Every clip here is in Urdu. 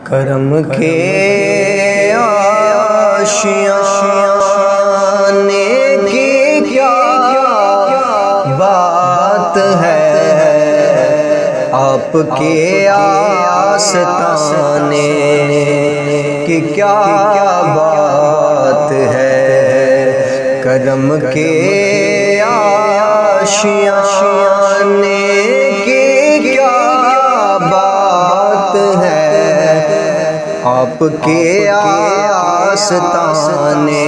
کرم کے آشیانے کی کیا بات ہے، آپ کے آستانے کی کیا بات ہے، کرم کے آشیانے کی کیا بات ہے، آپ کے آستانے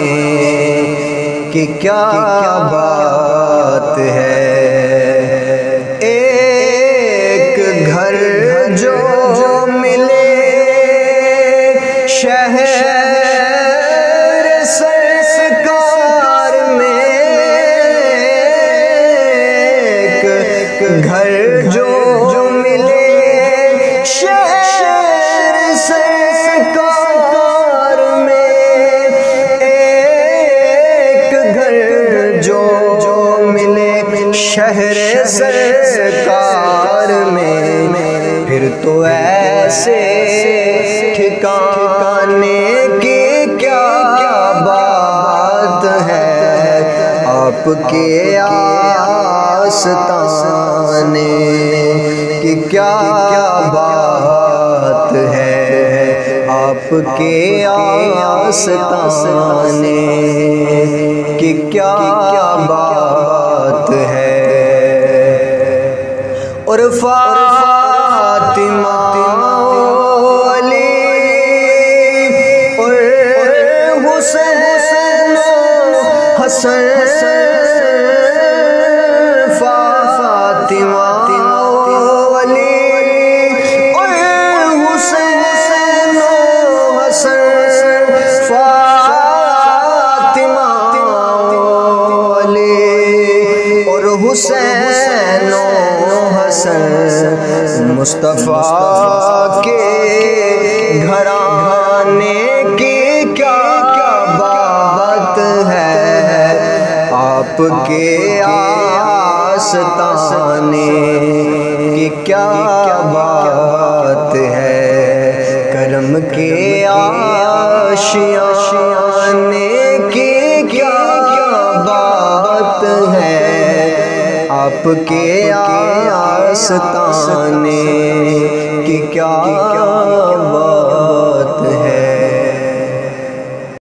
کی کیا بات ہے۔ ایک گھر جو ملے شہر سرکار میں، ایک گھر جو ملے شہر سرکار میں، ایک گھر جو ملے شہر سرکار میں، پھر تو ایسے ٹھکانے کی کیا بات ہے، آپ کے آستانے کی کیا بات ہے، آپ کے آستانے کی کیا بات ہے۔ اور فاطمہ علی اور حسین حسن، فاطمہ علی اور حسین حسن، فاطمہ علی اور حسین حسن، مصطفیٰ کے گھرانے کی کیا بات ہے، آپ کے آستانے کی کیا بات ہے، کرم کے آشیانے کی کیا بات ہے، آپ کے آستانے کی کیا بات ہے۔